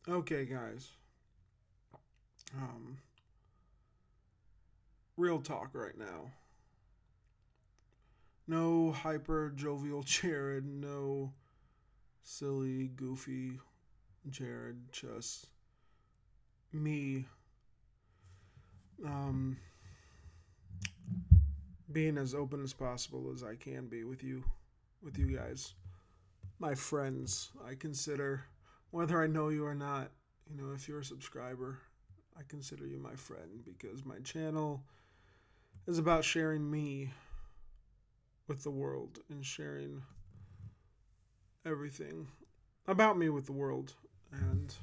Okay, guys. Um, Real talk right now. No hyper jovial Jared. No silly, goofy Jared. Just me. Um, Being as open as possible as I can be with you guys, my friends. I consider whether I know you or not. If you're a subscriber, I consider you my friend because my channel is about sharing me with the world and sharing everything about me with the world. And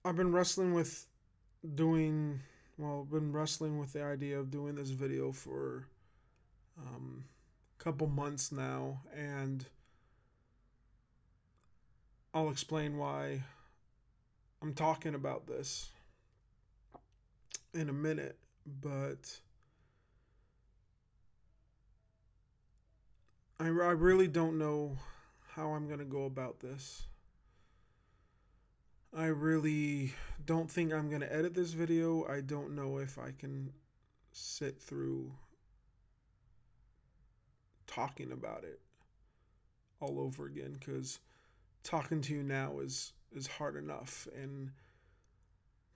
I've been wrestling with doing, been wrestling with the idea of doing this video for a couple months now. And I'll explain why I'm talking about this in a minute. But I really don't know how I'm going to go about this. I really don't think I'm going to edit this video. I don't know if I can sit through talking about it all over again because talking to you now is hard enough. And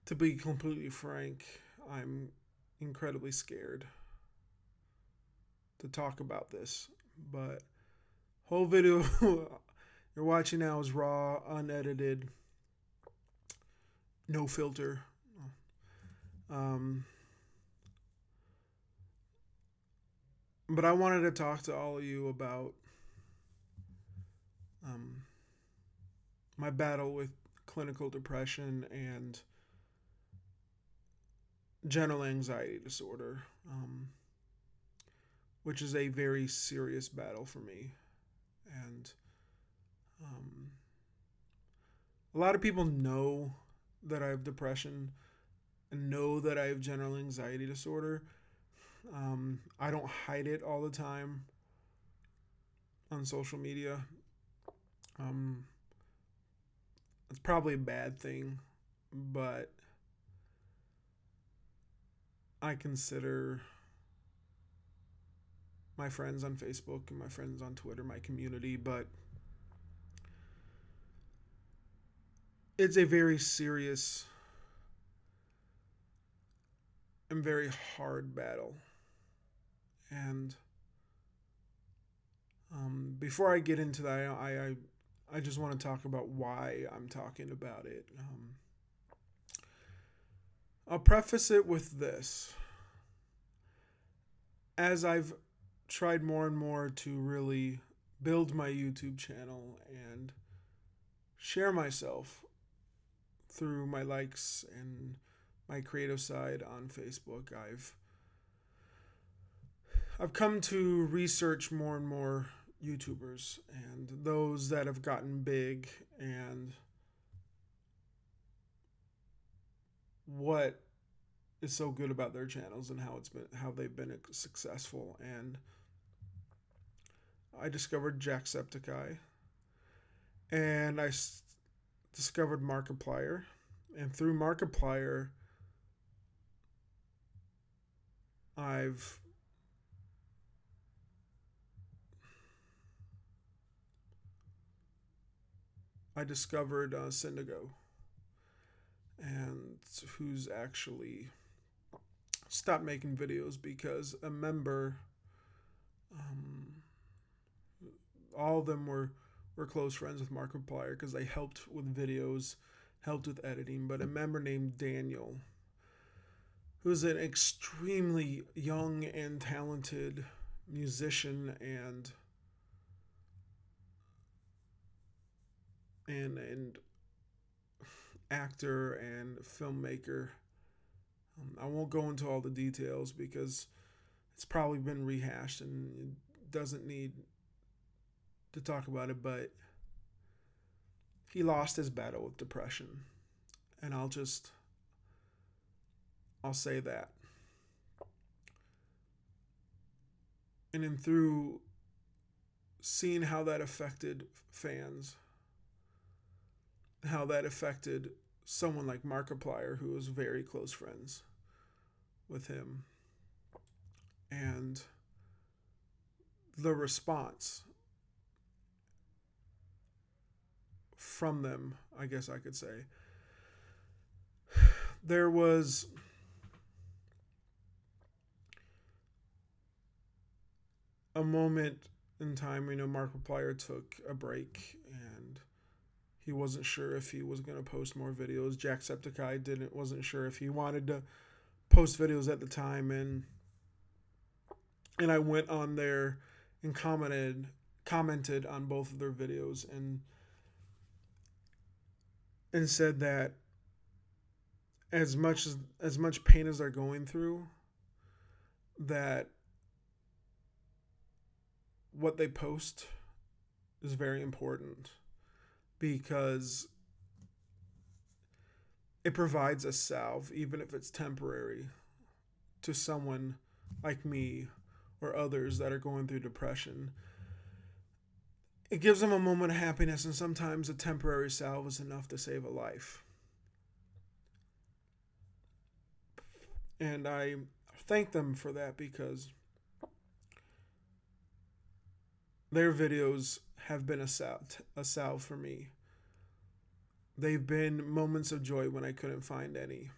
to be completely frank, I'm incredibly scared to talk about this. But whole video you're watching now is raw, unedited, no filter. Um, but I wanted to talk to all of you about um, my battle with clinical depression and general anxiety disorder, which is a very serious battle for me. And um, a lot of people know that I have depression and know that I have general anxiety disorder. I don't hide it all the time on social media. Um, it's probably a bad thing, but I consider my friends on Facebook and my friends on Twitter my community. But it's a very serious and very hard battle. And before I get into that, I just want to talk about why I'm talking about it. I'll preface it with this. As I've tried more and more to really build my YouTube channel and share myself through my likes and my creative side on Facebook, I've come to research more and more YouTubers and those that have gotten big and what is so good about their channels and how they've been successful. And I discovered Jacksepticeye, and discovered Markiplier, and through Markiplier, I've I discovered Syndigo, and who's actually stopped making videos because a member, um, all of them were close friends with Markiplier because they helped with videos, helped with editing. But a member named Daniel, who's an extremely young and talented musician and actor and filmmaker. I won't go into all the details because it's probably been rehashed and it doesn't need to talk about it, but he lost his battle with depression. And I'll say that. And then through seeing how that affected fans, how that affected someone like Markiplier, who was very close friends with him, and the response from them, I guess I could say. There was a moment in time, Markiplier took a break and he wasn't sure if he was going to post more videos. Jacksepticeye wasn't sure if he wanted to post videos at the time, and I went on there and commented on both of their videos and said that as much pain as they're going through, that what they post is very important because it provides a salve, even if it's temporary, to someone like me or others that are going through depression. It gives them a moment of happiness, and sometimes a temporary salve is enough to save a life. And I thank them for that because their videos have been a salve for me. They've been moments of joy when I couldn't find any.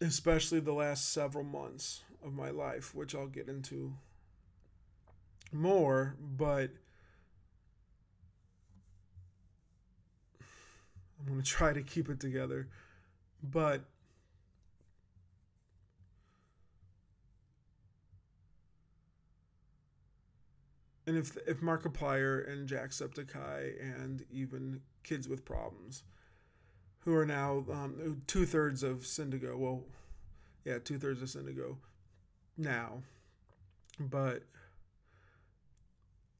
Especially the last several months of my life, which I'll get into more, but I'm going to try to keep it together. But and if Markiplier and Jacksepticeye and even Kids with Problems, who are now 2/3 of Syndigo, well, yeah, 2/3 of Syndigo now, but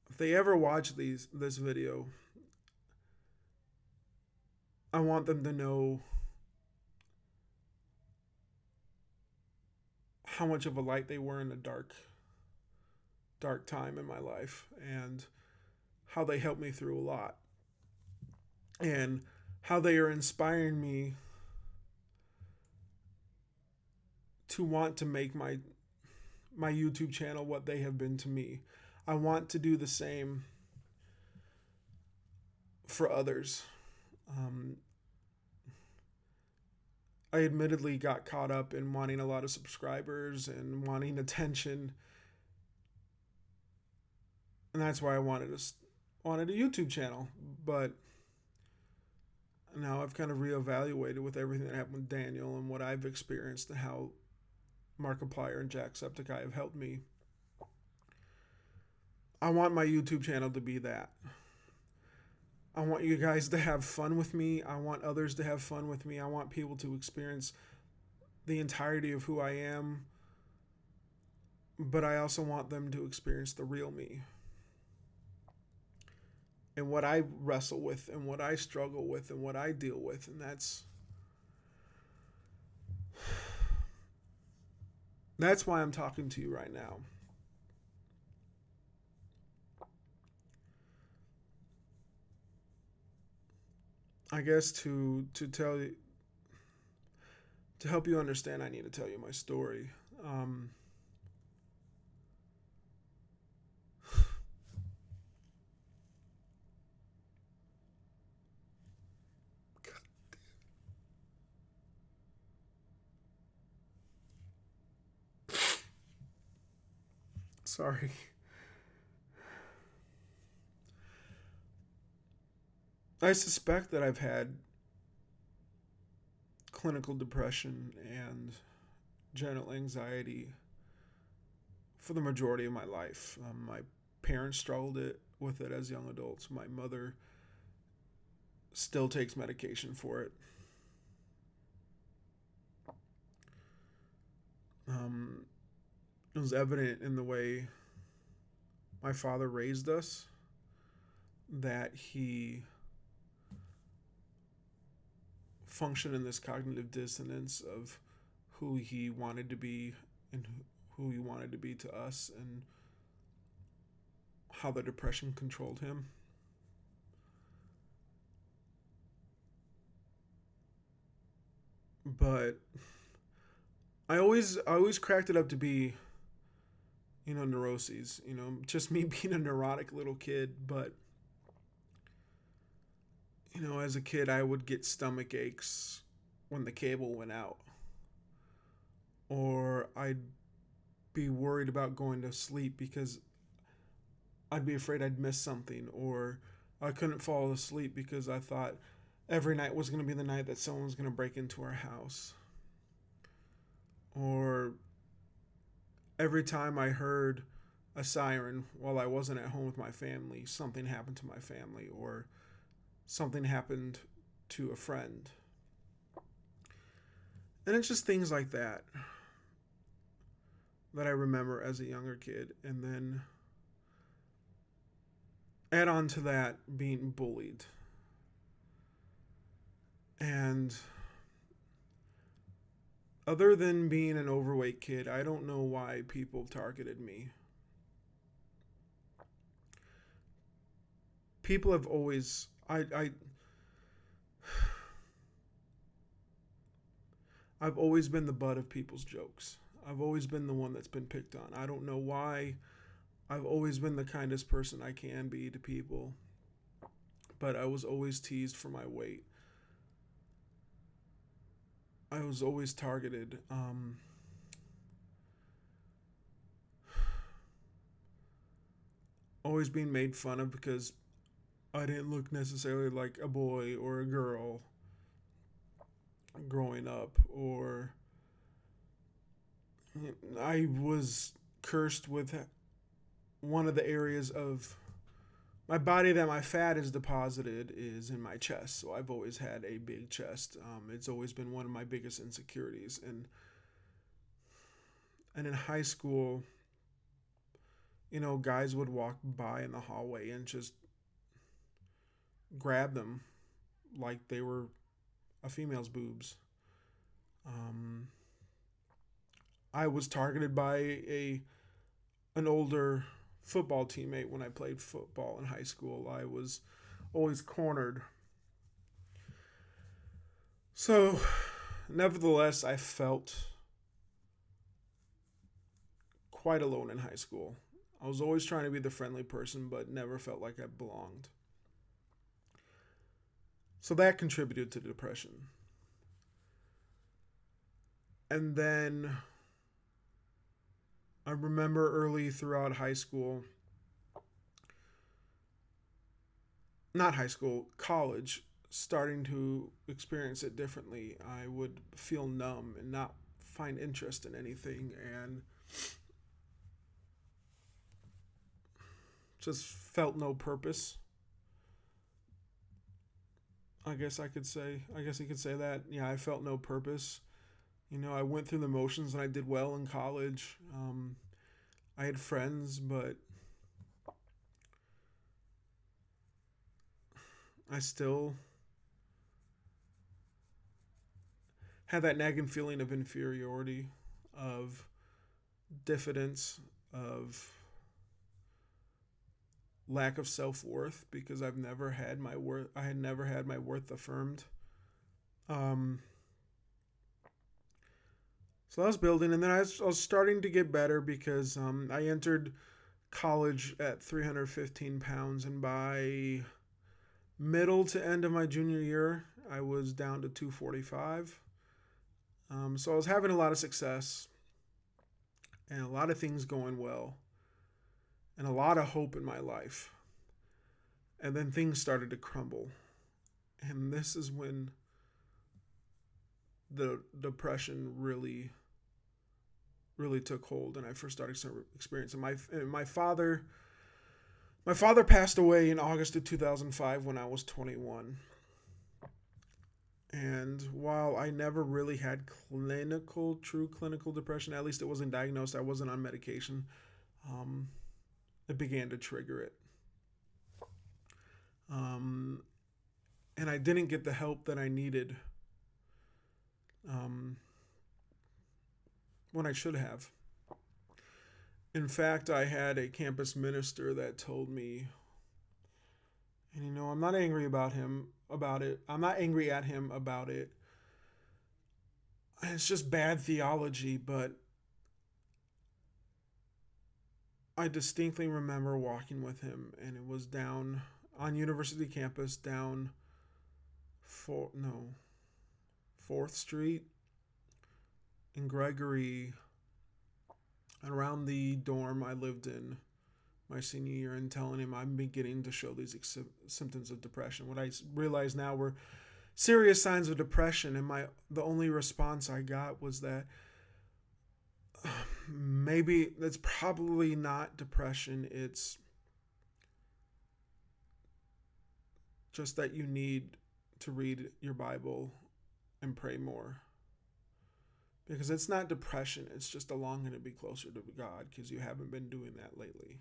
if they ever watch this video, I want them to know how much of a light they were in a dark time in my life, and how they helped me through a lot, and how they are inspiring me to want to make my YouTube channel what they have been to me. I want to do the same for others. I admittedly got caught up in wanting a lot of subscribers and wanting attention, and that's why I wanted a YouTube channel. But now I've kind of reevaluated with everything that happened with Daniel and what I've experienced and how Markiplier and Jacksepticeye have helped me. I want my YouTube channel to be that. I want you guys to have fun with me. I want others to have fun with me. I want people to experience the entirety of who I am. But I also want them to experience the real me. And what I wrestle with and what I struggle with and what I deal with. And that's why I'm talking to you right now. I guess to tell you, to help you understand, I need to tell you my story. Sorry. I suspect that I've had clinical depression and general anxiety for the majority of my life. My parents struggled with it as young adults. My mother still takes medication for it. Um, it was evident in the way my father raised us that he functioned in this cognitive dissonance of who he wanted to be and who he wanted to be to us, and how the depression controlled him. but I always cracked it up to be, neuroses, just me being a neurotic little kid. But, as a kid, I would get stomach aches when the cable went out, or I'd be worried about going to sleep because I'd be afraid I'd miss something, or I couldn't fall asleep because I thought every night was going to be the night that someone was going to break into our house. Or every time I heard a siren while I wasn't at home with my family, something happened to my family, or something happened to a friend. And it's just things like that I remember as a younger kid. And then add on to that being bullied. And other than being an overweight kid, I don't know why people targeted me. People have always I've always been the butt of people's jokes. I've always been the one that's been picked on. I don't know why. I've always been the kindest person I can be to people, but I was always teased for my weight. I was always targeted. Always being made fun of because I didn't look necessarily like a boy or a girl growing up, or I was cursed with one of the areas of my body that my fat is deposited is in my chest. So I've always had a big chest. It's always been one of my biggest insecurities. And in high school, guys would walk by in the hallway and just grab them like they were a female's boobs. Um, I was targeted by a an older football teammate when I played football in high school. I was always cornered. So, nevertheless, I felt quite alone in high school. I was always trying to be the friendly person, but never felt like I belonged. So that contributed to depression. And then I remember early throughout high school, not high school, college, starting to experience it differently. I would feel numb and not find interest in anything, and just felt no purpose. I guess you could say that. Yeah, I felt no purpose. I went through the motions and I did well in college. I had friends, but I still had that nagging feeling of inferiority, of diffidence, of lack of self worth because I had never had my worth affirmed. Um, so I was building, and then I was starting to get better because I entered college at 315 pounds, and by middle to end of my junior year, I was down to 245. So I was having a lot of success and a lot of things going well and a lot of hope in my life. And then things started to crumble. And this is when the depression really took hold, and I first started experiencing my father passed away in August of 2005 when I was 21. And while I never really had true clinical depression, at least it wasn't diagnosed, I wasn't on medication, um, it began to trigger it. Um, and I didn't get the help that I needed um, when I should have. In fact, I had a campus minister that told me, and I'm not angry about it. I'm not angry at him about it. it's just bad theology, but I distinctly remember walking with him, and it was down on university campus, down for no 4th Street in Gregory, around the dorm I lived in my senior year, and telling him I'm beginning to show these symptoms of depression. What I realize now were serious signs of depression, and the only response I got was that maybe that's probably not depression. It's just that you need to read your Bible and pray more. Because it's not depression, it's just a longing to be closer to God because you haven't been doing that lately.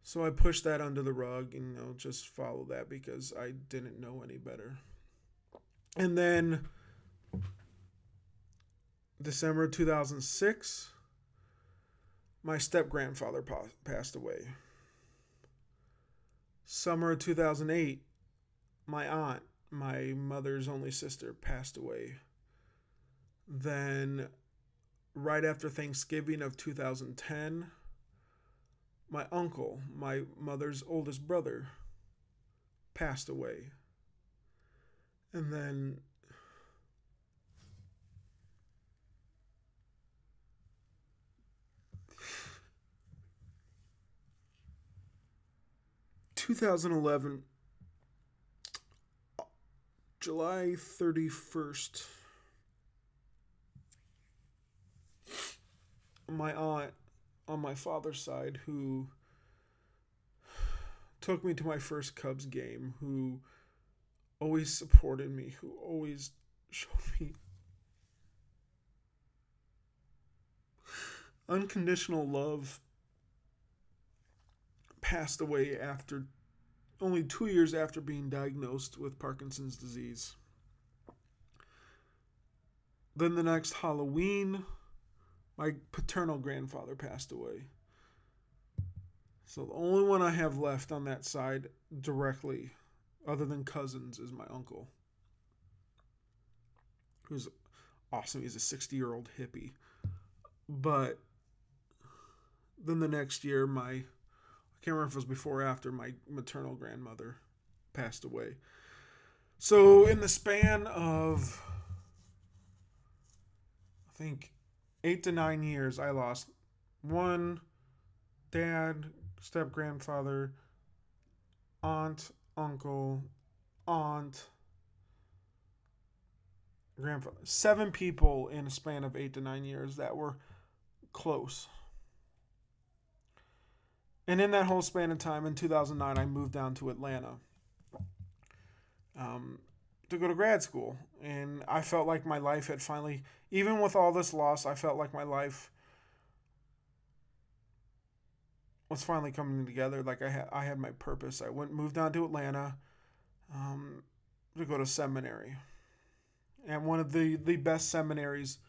So I pushed that under the rug and just follow that because I didn't know any better. And then December 2006, my step-grandfather passed away. Summer 2008, my aunt, my mother's only sister, passed away. Then, right after Thanksgiving of 2010, my uncle, my mother's oldest brother, passed away. And then 2011, July 31st, my aunt on my father's side, who took me to my first Cubs game, who always supported me, who always showed me unconditional love, passed away after only 2 years after being diagnosed with Parkinson's disease. Then the next Halloween, my paternal grandfather passed away. So the only one I have left on that side directly, other than cousins, is my uncle, who's awesome. He's a 60-year-old hippie. But then the next year, I can't remember if it was before or after, my maternal grandmother passed away. So in the span of, I think, 8 to 9 years, I lost one dad, step-grandfather, aunt, uncle, aunt, grandfather. 7 people in a span of 8 to 9 years that were close. And in that whole span of time, in 2009, I moved down to Atlanta to go to grad school. And I felt like my life had finally, even with all this loss, I felt like my life was finally coming together. Like I had my purpose. I moved down to Atlanta to go to seminary. And one of the best seminaries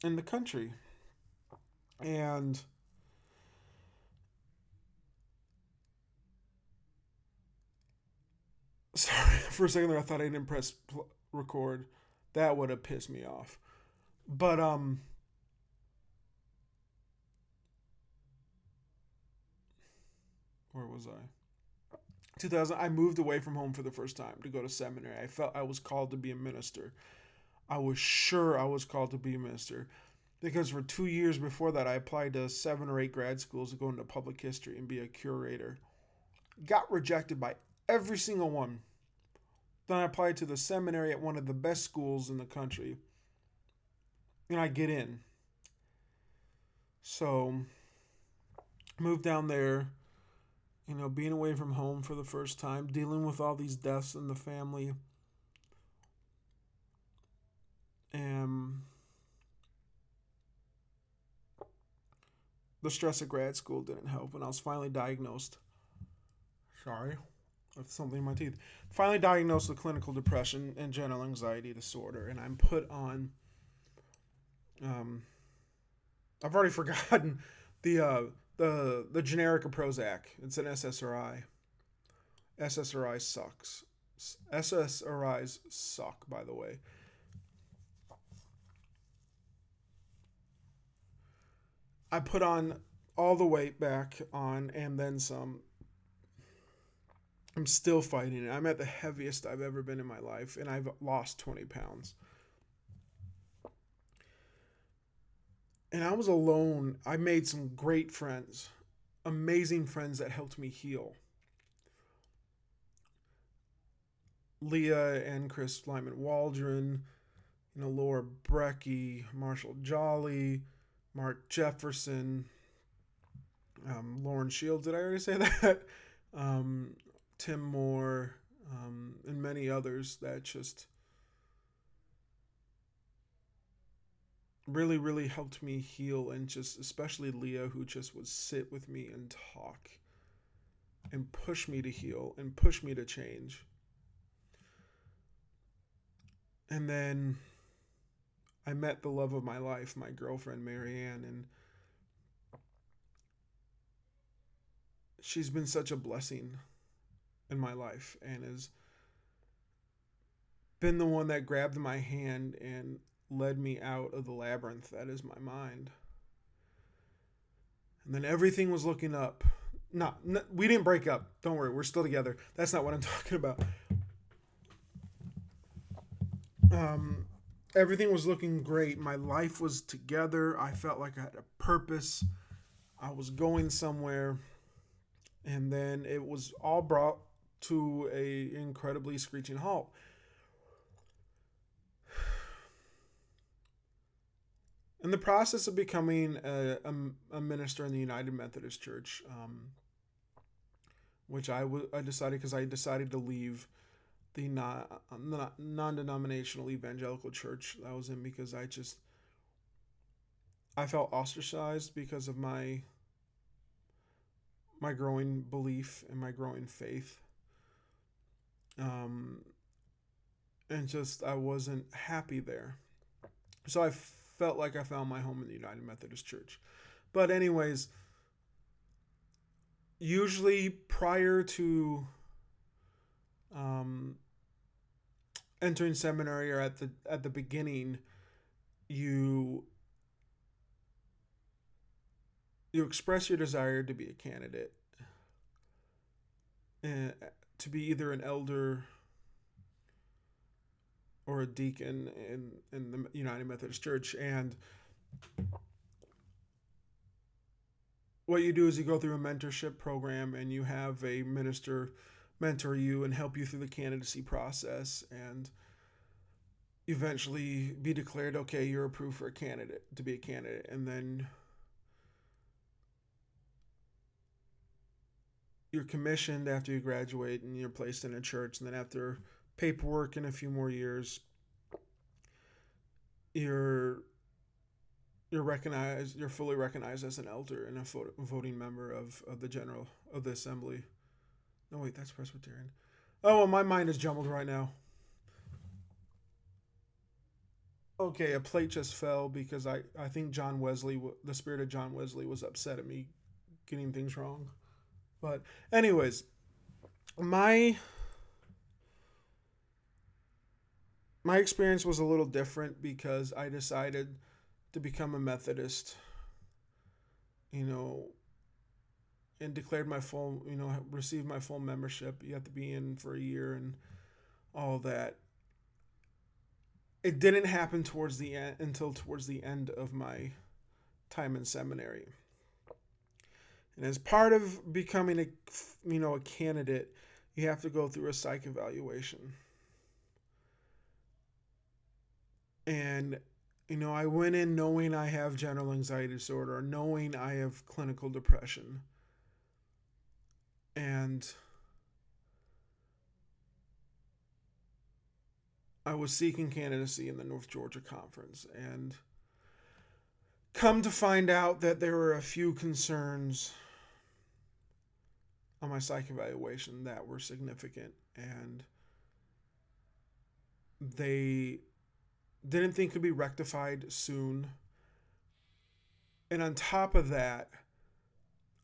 in the country. And sorry, for a second there, I thought I didn't press record. That would have pissed me off. But where was I? 2000. I moved away from home for the first time to go to seminary. I felt I was called to be a minister. I was sure I was called to be a minister because for 2 years before that, I applied to 7 or 8 grad schools to go into public history and be a curator. Got rejected by every single one. Then I applied to the seminary at one of the best schools in the country. And I get in. So, moved down there, being away from home for the first time, dealing with all these deaths in the family. And the stress of grad school didn't help. When I was finally diagnosed, sorry, with something in my teeth, finally diagnosed with clinical depression and general anxiety disorder, and I'm put on, I've already forgotten the generic of Prozac. It's an SSRI. SSRI sucks. SSRIs suck, by the way. I put on all the weight back on and then some. I'm still fighting it. I'm at the heaviest I've ever been in my life, and I've lost 20 pounds. And I was alone. I made some great friends, amazing friends that helped me heal. Leah and Chris Lyman Waldron, Laura Brecky, Marshall Jolly, Mark Jefferson, Lauren Shields. Did I already say that? um, Tim Moore, and many others that just really, really helped me heal. And just especially Leah, who just would sit with me and talk and push me to heal and push me to change. And then I met the love of my life, my girlfriend, Marianne, and she's been such a blessing in my life and has been the one that grabbed my hand and led me out of the labyrinth that is my mind. And then everything was looking up. No, we didn't break up. Don't worry, we're still together. That's not what I'm talking about. Um, Everything was looking great. My life was together. I felt like I had a purpose. I was going somewhere, and then it was all brought to a incredibly screeching halt. In the process of becoming a minister in the United Methodist Church, which I decided because I decided to leave the non-denominational evangelical church that I was in because I felt ostracized because of my growing belief and my growing faith. Um, and just I wasn't happy there. So I felt like I found my home in the United Methodist Church. But anyways, usually prior to um, entering seminary or at the beginning, you you express your desire to be a candidate and to be either an elder or a deacon in the United Methodist Church. And what you do is you go through a mentorship program and you have a minister mentor you and help you through the candidacy process and eventually be declared okay, you're approved for a candidate to be a candidate. And then you're commissioned after you graduate and you're placed in a church. And then after paperwork and a few more years, you're you're fully recognized as an elder and a voting member of the assembly. No, wait, that's Presbyterian. Oh, well, my mind is jumbled right now. Okay, a plate just fell because I think the spirit of John Wesley was upset at me getting things wrong. But anyways, my my experience was a little different because I decided to become a Methodist, you know, and declared my full, received my full membership. You have to be in for a year and all that. It didn't happen towards the end of my time in seminary. And as part of becoming a candidate, you have to go through a psych evaluation. And I went in knowing I have general anxiety disorder, knowing I have clinical depression. And I was seeking candidacy in the North Georgia Conference, and come to find out that there were a few concerns on my psych evaluation that were significant, and they didn't think could be rectified soon. And on top of that,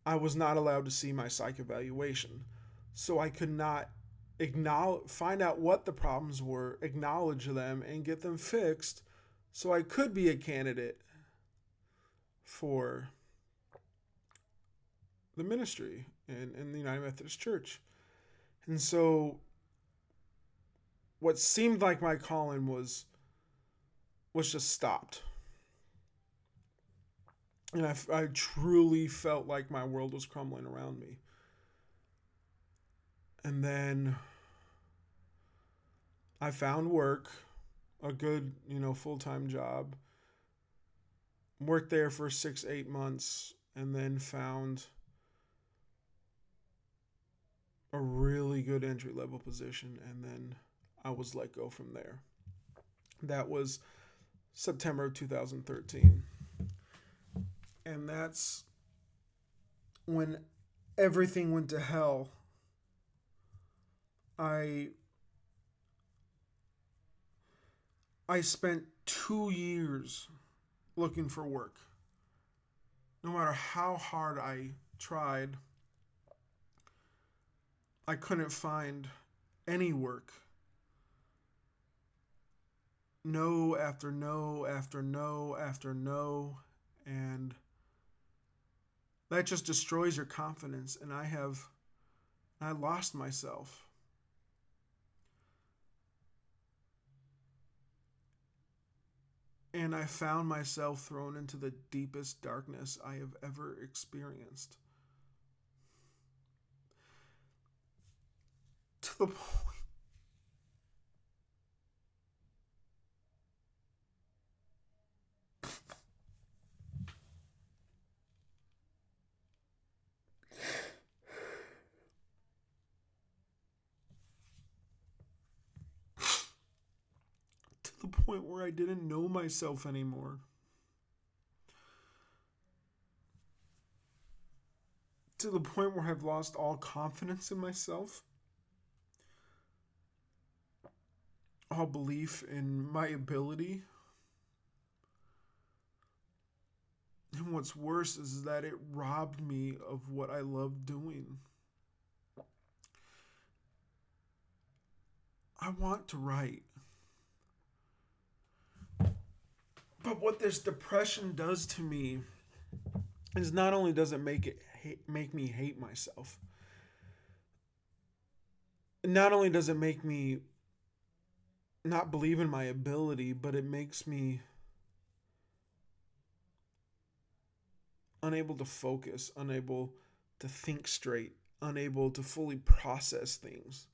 I was not allowed to see my psych evaluation. So I could not find out what the problems were, acknowledge them, and get them fixed so I could be a candidate for the ministry in the United Methodist Church. And so what seemed like my calling was just stopped. And I truly felt like my world was crumbling around me. And then I found work, a good, full time job. Worked there for 6, 8 months, and then found a really good entry level position. And then I was let go from there. That was September of 2013. And that's when everything went to hell. I I spent 2 years looking for work. No matter how hard I tried, I couldn't find any work. No after no after no after no. And that just destroys your confidence. And I lost myself. And I found myself thrown into the deepest darkness I have ever experienced. To the point. To the point where I didn't know myself anymore. To the point where I've lost all confidence in myself, all belief in my ability. And what's worse is that it robbed me of what I love doing. I want to write. But what this depression does to me is not only does it make me hate myself, not only does it make me not believe in my ability, but it makes me unable to focus, unable to think straight, unable to fully process things.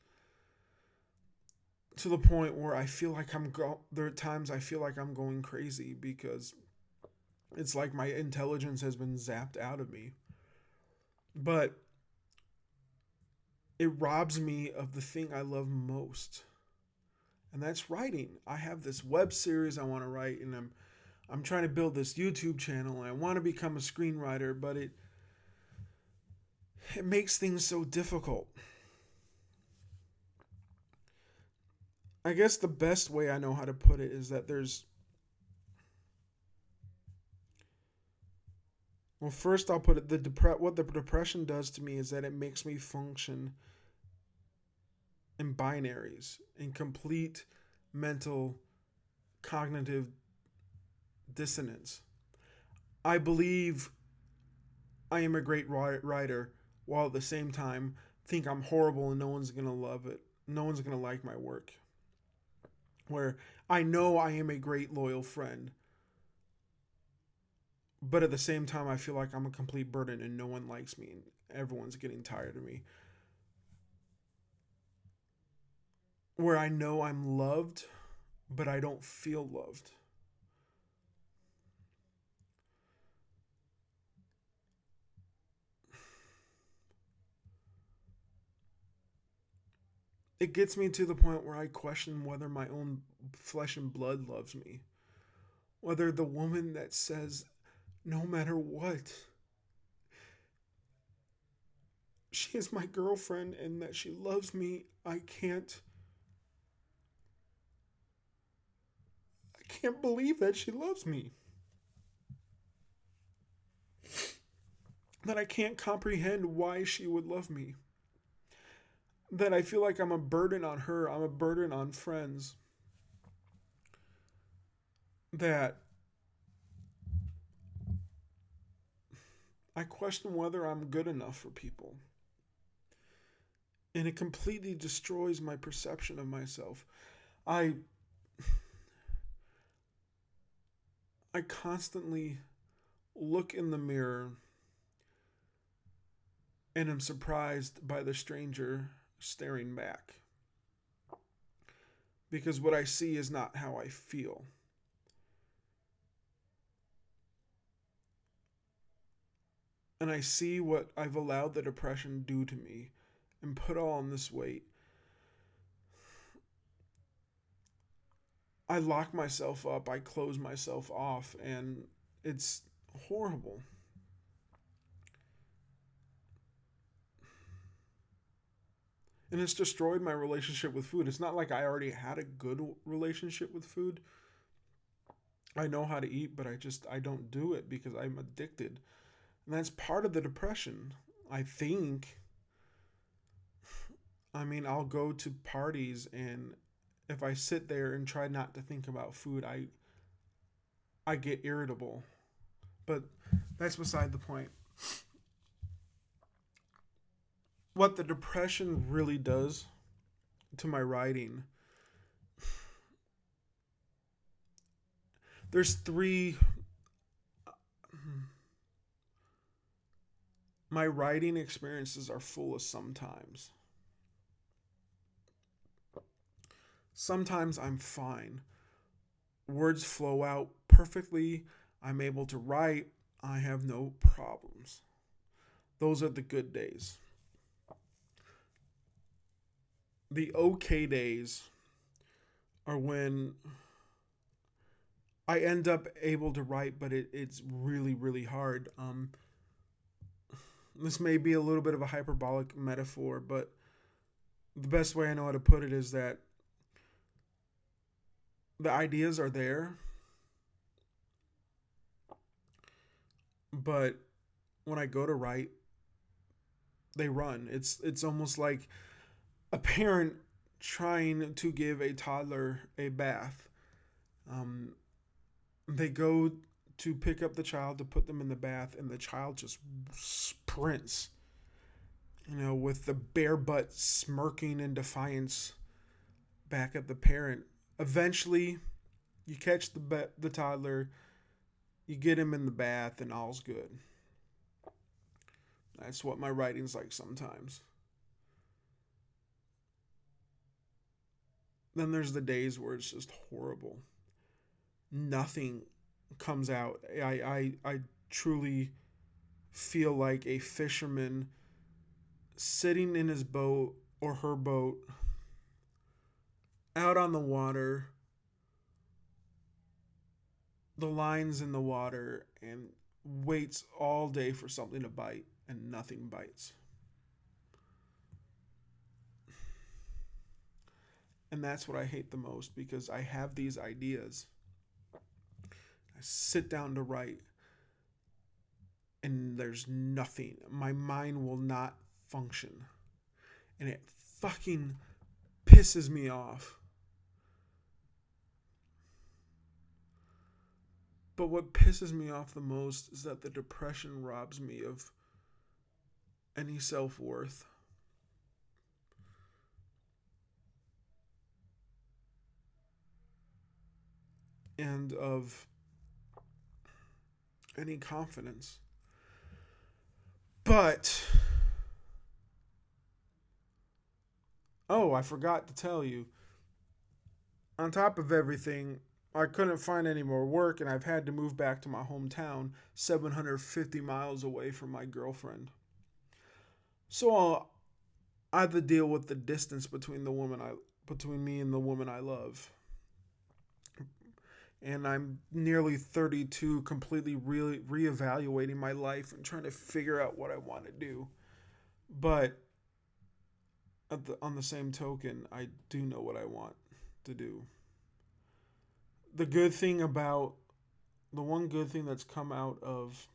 To the point where I feel like there are times I feel like I'm going crazy because it's like my intelligence has been zapped out of me. But it robs me of the thing I love most. And that's writing. I have this web series I want to write, and I'm trying to build this YouTube channel, and I want to become a screenwriter, but it makes things so difficult. I guess the best way I know how to put it is that first I'll put it what the depression does to me is that it makes me function in binaries, in complete mental cognitive dissonance. I believe I am a great writer while at the same time think I'm horrible and no one's going to love it. No one's going to like my work. Where I know I am a great loyal friend, but at the same time I feel like I'm a complete burden and no one likes me and everyone's getting tired of me. Where I know I'm loved, but I don't feel loved. It gets me to the point where I question whether my own flesh and blood loves me. Whether the woman that says, no matter what, she is my girlfriend and that she loves me, I can't believe that she loves me. That I can't comprehend why she would love me. that I feel like I'm a burden on her, I'm a burden on friends, that I question whether I'm good enough for people. And it completely destroys my perception of myself. I I constantly look in the mirror and am surprised by the stranger staring back, because what I see is not how I feel. And I see what I've allowed the depression do to me and put all on this weight. I lock myself up, I close myself off, and it's horrible. And it's destroyed my relationship with food. It's not like I already had a good relationship with food. I know how to eat, but I don't do it because I'm addicted. And that's part of the depression. I think, I mean, I'll go to parties, and if I sit there and try not to think about food, I get irritable. But that's beside the point. What the depression really does to my writing, there's three. My writing experiences are full of sometimes. Sometimes I'm fine. Words flow out perfectly. I'm able to write. I have no problems. Those are the good days. The okay days are when I end up able to write, but it's really, really hard. This may be a little bit of a hyperbolic metaphor, but the best way I know how to put it is that the ideas are there, but when I go to write, they run. It's almost like a parent trying to give a toddler a bath. Um, they go to pick up the child to put them in the bath, and the child just sprints, with the bare butt smirking in defiance back at the parent. Eventually, you catch the toddler, you get him in the bath, and all's good. That's what my writing's like sometimes. Then there's the days where it's just horrible. Nothing comes out. I truly feel like a fisherman sitting in his boat or her boat out on the water, the lines in the water, and waits all day for something to bite, and nothing bites. And that's what I hate the most, because I have these ideas. I sit down to write, and there's nothing. My mind will not function. And it fucking pisses me off. But what pisses me off the most is that the depression robs me of any self worth and of any confidence. But, oh, I forgot to tell you, on top of everything, I couldn't find any more work, and I've had to move back to my hometown, 750 miles away from my girlfriend. So I have to deal with the distance between me and the woman I love. And I'm nearly 32, completely reevaluating my life and trying to figure out what I want to do. But on the same token, I do know what I want to do. The good thing about the one good thing that's come out of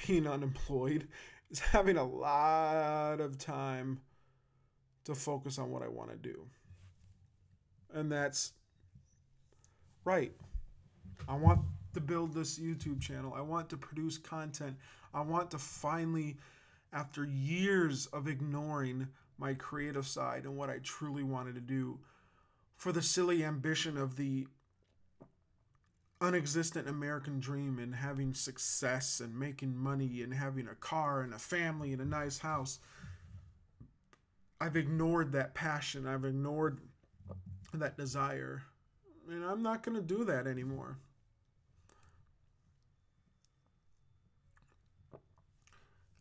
being unemployed is having a lot of time to focus on what I want to do. And that's right. I want to build this YouTube channel. I want to produce content. I want to finally, after years of ignoring my creative side and what I truly wanted to do, for the silly ambition of the unexistent American dream and having success and making money and having a car and a family and a nice house, I've ignored that passion. I've ignored that desire. And I'm not going to do that anymore.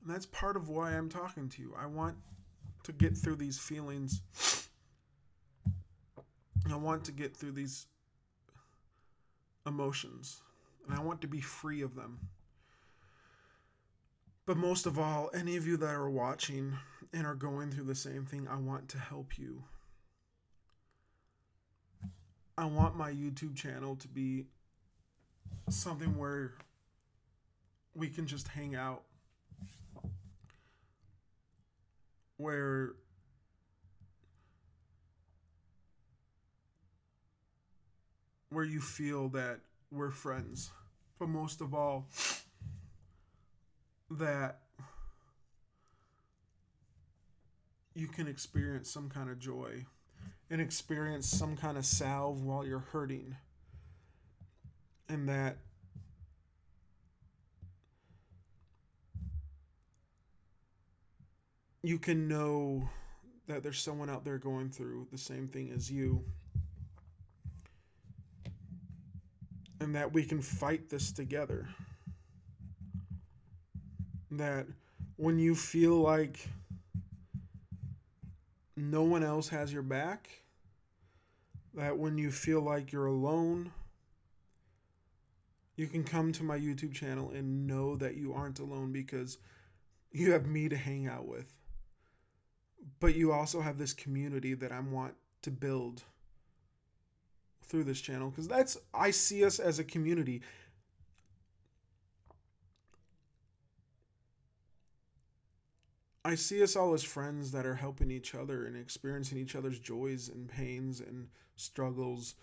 And that's part of why I'm talking to you. I want to get through these feelings. I want to get through these emotions. And I want to be free of them. But most of all, any of you that are watching and are going through the same thing, I want to help you. I want my YouTube channel to be something where we can just hang out, where you feel that we're friends, but most of all, that you can experience some kind of joy and experience some kind of salve while you're hurting, and that you can know that there's someone out there going through the same thing as you, and that we can fight this together. That when you feel like no one else has your back, that when you feel like you're alone, you can come to my YouTube channel and know that you aren't alone, because you have me to hang out with. But you also have this community that I want to build through this channel, because I see us as a community. I see us all as friends that are helping each other and experiencing each other's joys and pains and struggles,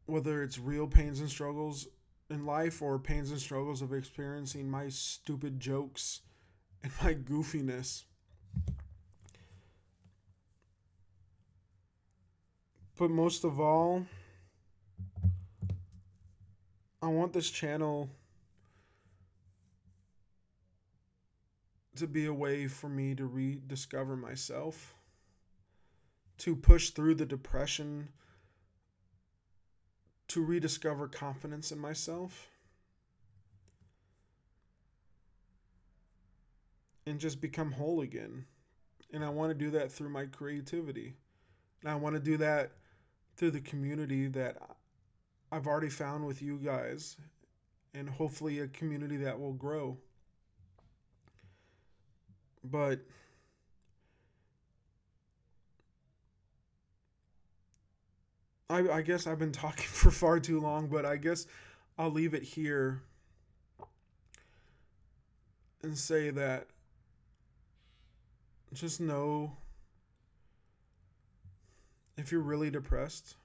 whether it's real pains and struggles in life or pains and struggles of experiencing my stupid jokes and my goofiness. But most of all, I want this channel to be a way for me to rediscover myself, to push through the depression, to rediscover confidence in myself, and just become whole again. And I want to do that through my creativity. And I want to do that through the community that I've already found with you guys, and hopefully a community that will grow. But I guess I've been talking for far too long, but I guess I'll leave it here and say that just know, if you're really depressed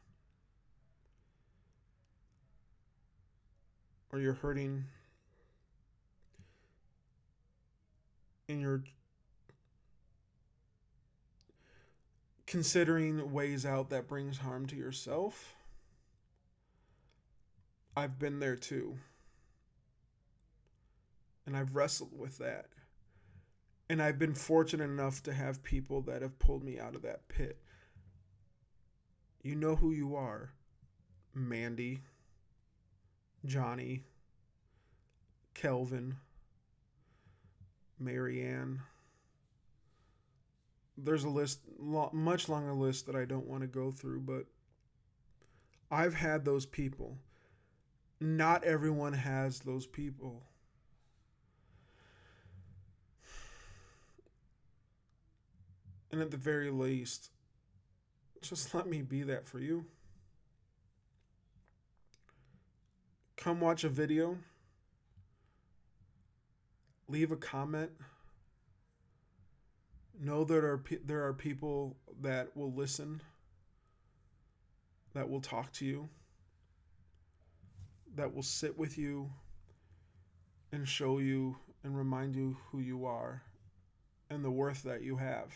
or you're hurting and you're considering ways out that brings harm to yourself, I've been there too. And I've wrestled with that. And I've been fortunate enough to have people that have pulled me out of that pit. You know who you are. Mandy, Johnny, Kelvin, Marianne. There's a list, much longer list that I don't want to go through, but I've had those people. Not everyone has those people. And at the very least, just let me be that for you. Come watch a video. Leave a comment. Know that there are people that will listen, that will talk to you, that will sit with you and show you and remind you who you are and the worth that you have.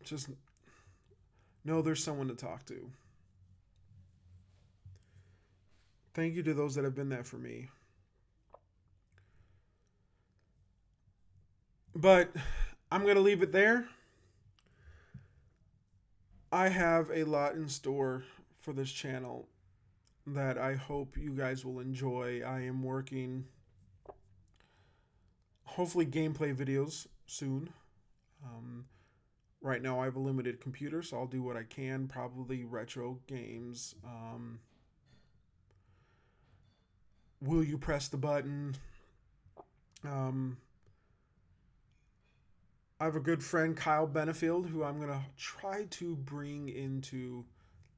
Just know there's someone to talk to. Thank you to those that have been there for me. But I'm going to leave it there. I have a lot in store for this channel that I hope you guys will enjoy. I am working, hopefully, gameplay videos soon. Um, right now, I have a limited computer, so I'll do what I can. Probably retro games. Will you press the button? Um, I have a good friend, Kyle Benefield, who I'm going to try to bring into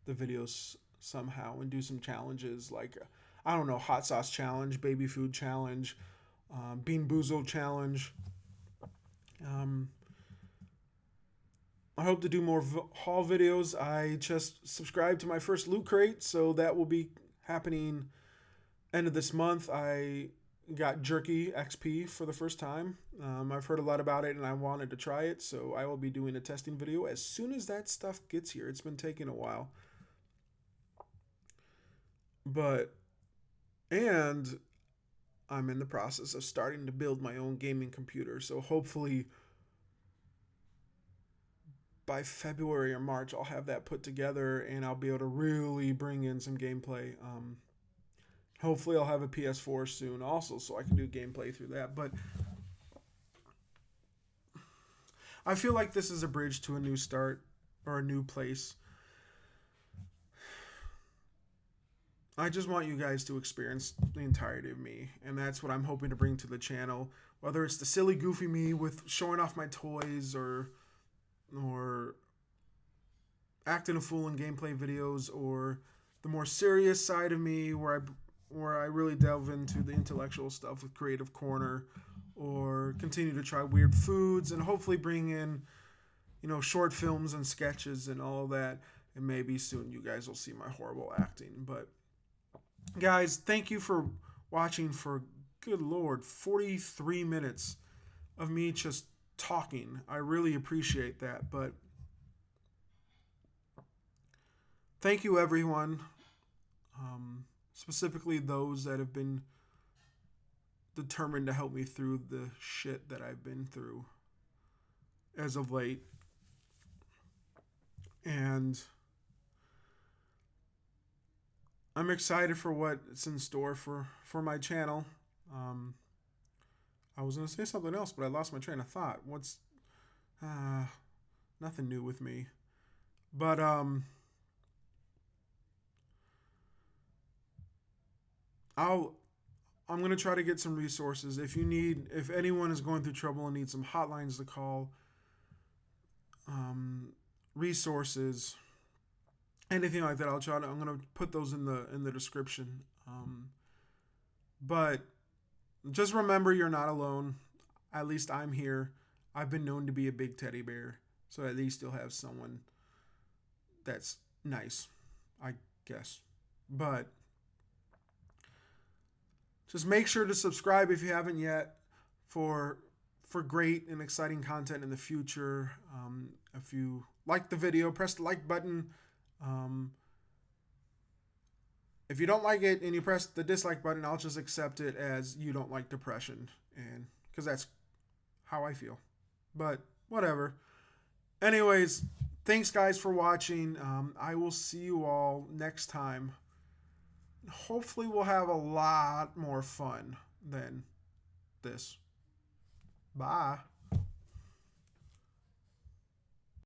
the videos somehow and do some challenges like, I don't know, hot sauce challenge, baby food challenge, Bean Boozled challenge. Um, I hope to do more haul videos. I just subscribed to my first Loot Crate, so that will be happening end of this month. I got Jerky XP for the first time. I've heard a lot about it and I wanted to try it, so I will be doing a testing video as soon as that stuff gets here. It's been taking a while. But, and I'm in the process of starting to build my own gaming computer, so hopefully by February or March I'll have that put together and I'll be able to really bring in some gameplay. Hopefully I'll have a PS4 soon also, so I can do gameplay through that. But I feel like this is a bridge to a new start or a new place. I just want you guys to experience the entirety of me, and that's what I'm hoping to bring to the channel. Whether it's the silly, goofy me with showing off my toys, or acting a fool in gameplay videos, or the more serious side of me where I really delve into the intellectual stuff with Creative Corner, or continue to try weird foods and hopefully bring in, short films and sketches and all of that. And maybe soon you guys will see my horrible acting. But guys, thank you for watching for, good lord, 43 minutes of me just talking. I really appreciate that. But thank you, everyone. Specifically those that have been determined to help me through the shit that I've been through as of late. And I'm excited for what's in store for my channel. I was going to say something else, but I lost my train of thought. Uh, nothing new with me. But, I'm going to try to get some resources. If anyone is going through trouble and needs some hotlines to call, resources, anything like that, I'm going to put those in the description. But just remember, you're not alone. At least I'm here. I've been known to be a big teddy bear, so at least you'll have someone that's nice, I guess. But just make sure to subscribe if you haven't yet for great and exciting content in the future. If you like the video, press the like button. If you don't like it and you press the dislike button, I'll just accept it as you don't like depression, and because that's how I feel. But whatever. Anyways, thanks guys for watching. I will see you all next time. Hopefully we'll have a lot more fun than this. Bye.